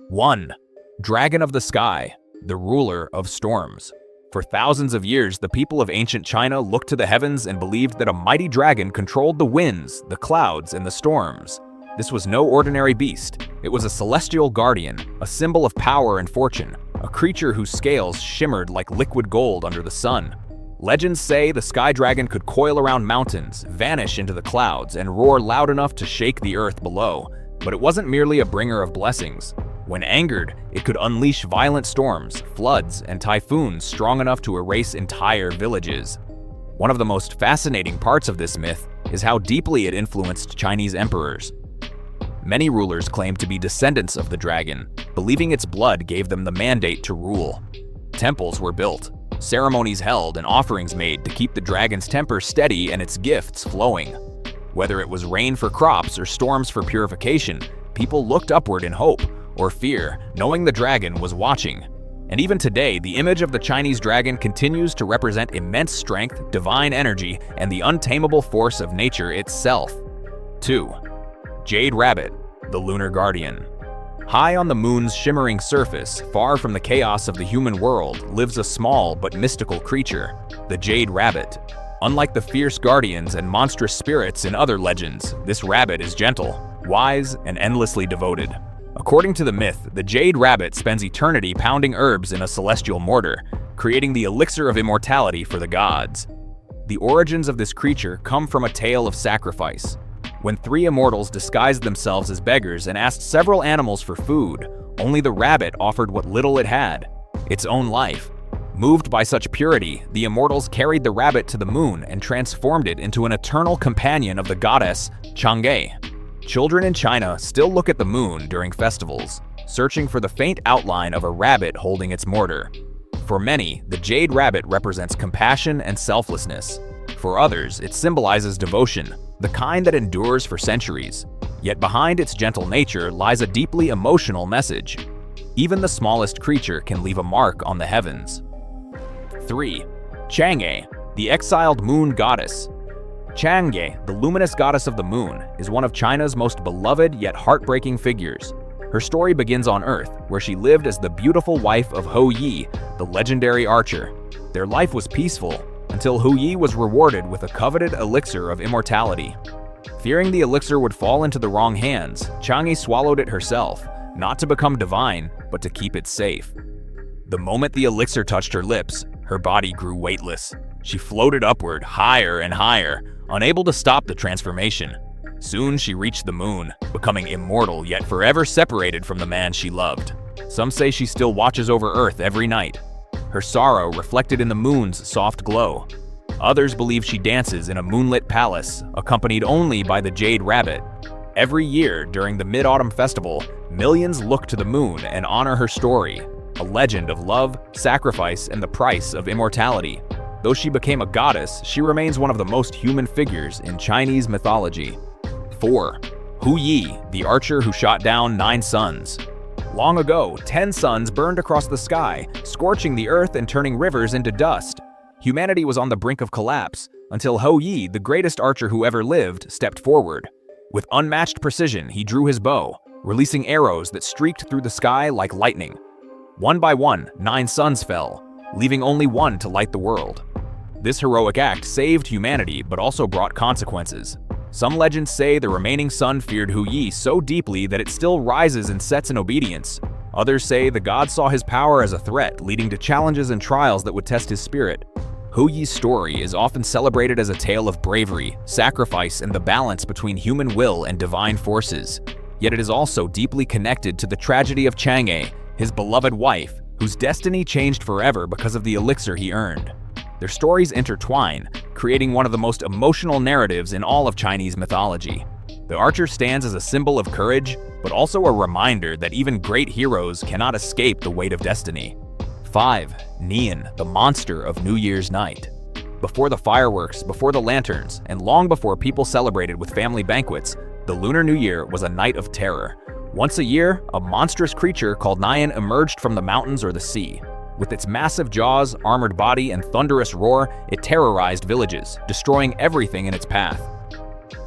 1. Dragon of the Sky, the ruler of storms. For thousands of years, the people of ancient China looked to the heavens and believed that a mighty dragon controlled the winds, the clouds, and the storms. This was no ordinary beast. It was a celestial guardian, a symbol of power and fortune, a creature whose scales shimmered like liquid gold under the sun. Legends say the sky dragon could coil around mountains, vanish into the clouds, and roar loud enough to shake the earth below. But it wasn't merely a bringer of blessings. When angered, it could unleash violent storms, floods, and typhoons strong enough to erase entire villages. One of the most fascinating parts of this myth is how deeply it influenced Chinese emperors. Many rulers claimed to be descendants of the dragon, believing its blood gave them the mandate to rule. Temples were built, ceremonies held, and offerings made to keep the dragon's temper steady and its gifts flowing. Whether it was rain for crops or storms for purification, people looked upward in hope or fear, knowing the dragon was watching. And even today, the image of the Chinese dragon continues to represent immense strength, divine energy, and the untamable force of nature itself. 2. Jade Rabbit, the lunar guardian. High on the moon's shimmering surface, far from the chaos of the human world, lives a small but mystical creature, the Jade Rabbit. Unlike the fierce guardians and monstrous spirits in other legends, this rabbit is gentle, wise, and endlessly devoted. According to the myth, the Jade Rabbit spends eternity pounding herbs in a celestial mortar, creating the elixir of immortality for the gods. The origins of this creature come from a tale of sacrifice. When 3 immortals disguised themselves as beggars and asked several animals for food, only the rabbit offered what little it had, its own life. Moved by such purity, the immortals carried the rabbit to the moon and transformed it into an eternal companion of the goddess Chang'e. Children in China still look at the moon during festivals, searching for the faint outline of a rabbit holding its mortar. For many, the Jade Rabbit represents compassion and selflessness. For others, it symbolizes devotion, the kind that endures for centuries. Yet behind its gentle nature lies a deeply emotional message. Even the smallest creature can leave a mark on the heavens. 3. Chang'e, the exiled moon goddess. Chang'e, the luminous goddess of the moon, is one of China's most beloved yet heartbreaking figures. Her story begins on Earth, where she lived as the beautiful wife of Hou Yi, the legendary archer. Their life was peaceful, until Hou Yi was rewarded with a coveted elixir of immortality. Fearing the elixir would fall into the wrong hands, Chang'e swallowed it herself, not to become divine, but to keep it safe. The moment the elixir touched her lips, her body grew weightless. She floated upward, higher and higher, unable to stop the transformation. Soon she reached the moon, becoming immortal yet forever separated from the man she loved. Some say she still watches over Earth every night, her sorrow reflected in the moon's soft glow. Others believe she dances in a moonlit palace, accompanied only by the Jade Rabbit. Every year, during the Mid-Autumn Festival, millions look to the moon and honor her story, a legend of love, sacrifice, and the price of immortality. Though she became a goddess, she remains one of the most human figures in Chinese mythology. 4. Hou Yi, the archer who shot down 9 suns. Long ago, 10 suns burned across the sky, scorching the earth and turning rivers into dust. Humanity was on the brink of collapse, until Hou Yi, the greatest archer who ever lived, stepped forward. With unmatched precision, he drew his bow, releasing arrows that streaked through the sky like lightning. One by one, 9 suns fell, leaving only one to light the world. This heroic act saved humanity, but also brought consequences. Some legends say the remaining sun feared Hou Yi so deeply that it still rises and sets in obedience. Others say the god saw his power as a threat, leading to challenges and trials that would test his spirit. Hou Yi's story is often celebrated as a tale of bravery, sacrifice, and the balance between human will and divine forces. Yet it is also deeply connected to the tragedy of Chang'e, his beloved wife, whose destiny changed forever because of the elixir he earned. Their stories intertwine, creating one of the most emotional narratives in all of Chinese mythology. The archer stands as a symbol of courage, but also a reminder that even great heroes cannot escape the weight of destiny. 5. Nian, the monster of New Year's night. Before the fireworks, before the lanterns, and long before people celebrated with family banquets, the Lunar New Year was a night of terror. Once a year, a monstrous creature called Nian emerged from the mountains or the sea. With its massive jaws, armored body, and thunderous roar, it terrorized villages, destroying everything in its path.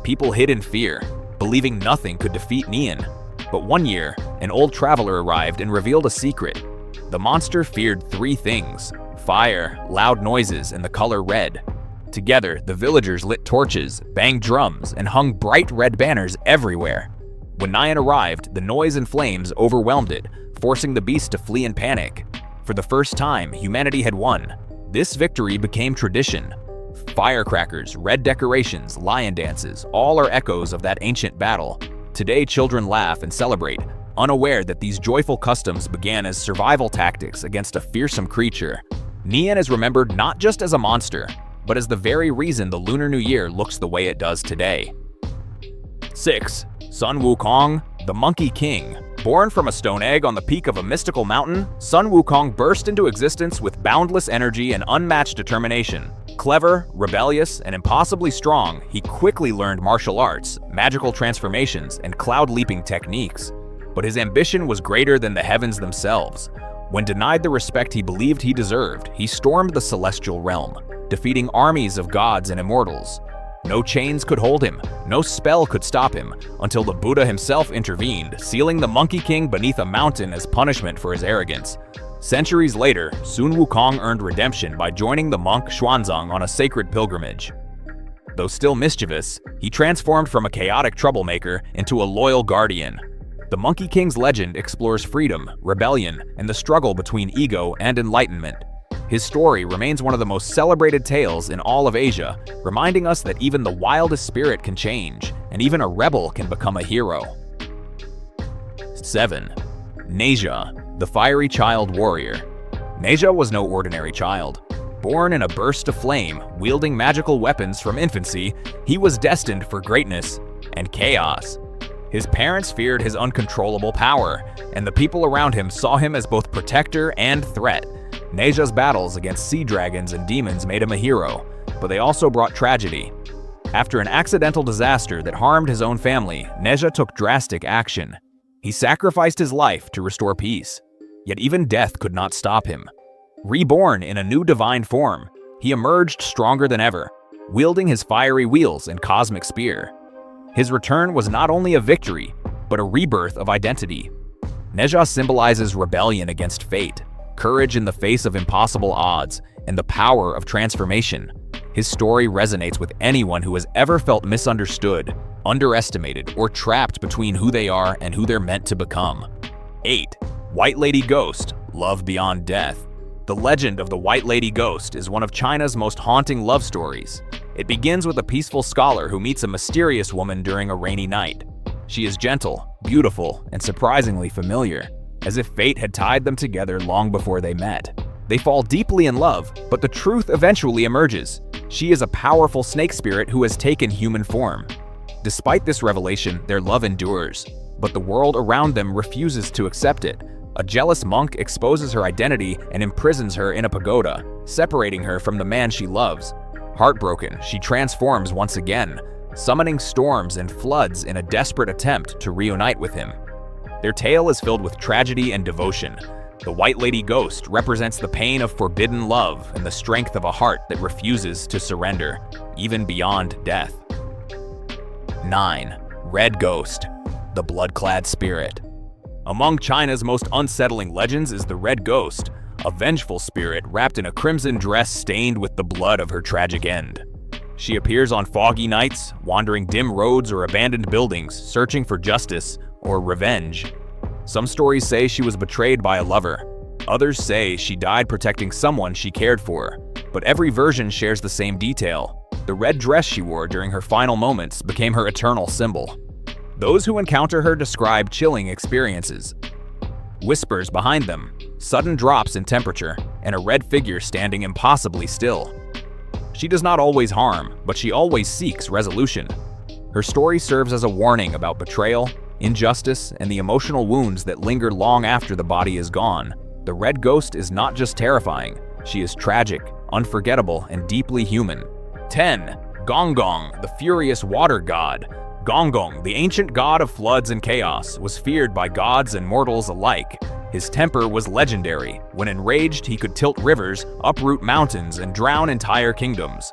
People hid in fear, believing nothing could defeat Nian. But one year, an old traveler arrived and revealed a secret. The monster feared three things: fire, loud noises, and the color red. Together, the villagers lit torches, banged drums, and hung bright red banners everywhere. When Nian arrived, the noise and flames overwhelmed it, forcing the beast to flee in panic. For the first time, humanity had won. This victory became tradition. Firecrackers, red decorations, lion dances, all are echoes of that ancient battle. Today, children laugh and celebrate, unaware that these joyful customs began as survival tactics against a fearsome creature. Nian is remembered not just as a monster, but as the very reason the Lunar New Year looks the way it does today. 6. Sun Wukong, the Monkey King. Born from a stone egg on the peak of a mystical mountain, Sun Wukong burst into existence with boundless energy and unmatched determination. Clever, rebellious, and impossibly strong, he quickly learned martial arts, magical transformations, and cloud-leaping techniques. But his ambition was greater than the heavens themselves. When denied the respect he believed he deserved, he stormed the celestial realm, defeating armies of gods and immortals. No chains could hold him, no spell could stop him, until the Buddha himself intervened, sealing the Monkey King beneath a mountain as punishment for his arrogance. Centuries later, Sun Wukong earned redemption by joining the monk Xuanzang on a sacred pilgrimage. Though still mischievous, he transformed from a chaotic troublemaker into a loyal guardian. The Monkey King's legend explores freedom, rebellion, and the struggle between ego and enlightenment. His story remains one of the most celebrated tales in all of Asia, reminding us that even the wildest spirit can change, and even a rebel can become a hero. 7. NEZHA, the Fiery Child Warrior. NEZHA was no ordinary child. Born in a burst of flame, wielding magical weapons from infancy, he was destined for greatness and chaos. His parents feared his uncontrollable power, and the people around him saw him as both protector and threat. NEZHA's battles against sea dragons and demons made him a hero, but they also brought tragedy. After an accidental disaster that harmed his own family, NEZHA took drastic action. He sacrificed his life to restore peace. Yet even death could not stop him. Reborn in a new divine form, he emerged stronger than ever, wielding his fiery wheels and cosmic spear. His return was not only a victory, but a rebirth of identity. NEZHA symbolizes rebellion against fate, courage in the face of impossible odds, and the power of transformation. His story resonates with anyone who has ever felt misunderstood, underestimated, or trapped between who they are and who they're meant to become. 8. White Lady Ghost, Love Beyond Death. The legend of the White Lady Ghost is one of China's most haunting love stories. It begins with a peaceful scholar who meets a mysterious woman during a rainy night. She is gentle, beautiful, and surprisingly familiar, as if fate had tied them together long before they met. They fall deeply in love, but the truth eventually emerges. She is a powerful snake spirit who has taken human form. Despite this revelation, their love endures, but the world around them refuses to accept it. A jealous monk exposes her identity and imprisons her in a pagoda, separating her from the man she loves. Heartbroken, she transforms once again, summoning storms and floods in a desperate attempt to reunite with him. Their tale is filled with tragedy and devotion. The White Lady Ghost represents the pain of forbidden love and the strength of a heart that refuses to surrender, even beyond death. 9. Red Ghost, the Blood-Clad Spirit. Among China's most unsettling legends is the Red Ghost, a vengeful spirit wrapped in a crimson dress stained with the blood of her tragic end. She appears on foggy nights, wandering dim roads or abandoned buildings, searching for justice or revenge. Some stories say she was betrayed by a lover. Others say she died protecting someone she cared for. But every version shares the same detail. The red dress she wore during her final moments became her eternal symbol. Those who encounter her describe chilling experiences. Whispers behind them, sudden drops in temperature, and a red figure standing impossibly still. She does not always harm, but she always seeks resolution. Her story serves as a warning about betrayal, injustice, and the emotional wounds that linger long after the body is gone. The Red Ghost is not just terrifying, she is tragic, unforgettable, and deeply human. 10. Gonggong, the Furious Water God. Gonggong, the ancient god of floods and chaos, was feared by gods and mortals alike. His temper was legendary. When enraged, he could tilt rivers, uproot mountains, and drown entire kingdoms.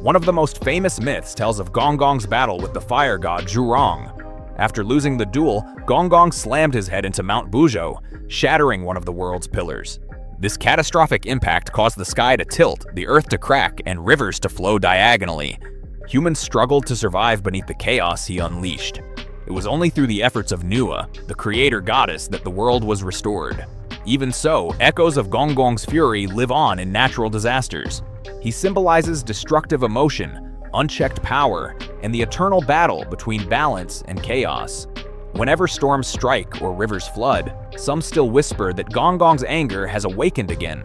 One of the most famous myths tells of Gonggong's battle with the fire god Zhurong. After losing the duel, Gonggong slammed his head into Mount Buzhou, shattering one of the world's pillars. This catastrophic impact caused the sky to tilt, the earth to crack, and rivers to flow diagonally. Humans struggled to survive beneath the chaos he unleashed. It was only through the efforts of NEZHA, the creator goddess, that the world was restored. Even so, echoes of Gonggong's fury live on in natural disasters. He symbolizes destructive emotion, unchecked power, and the eternal battle between balance and chaos. Whenever storms strike or rivers flood, some still whisper that Gonggong's anger has awakened again,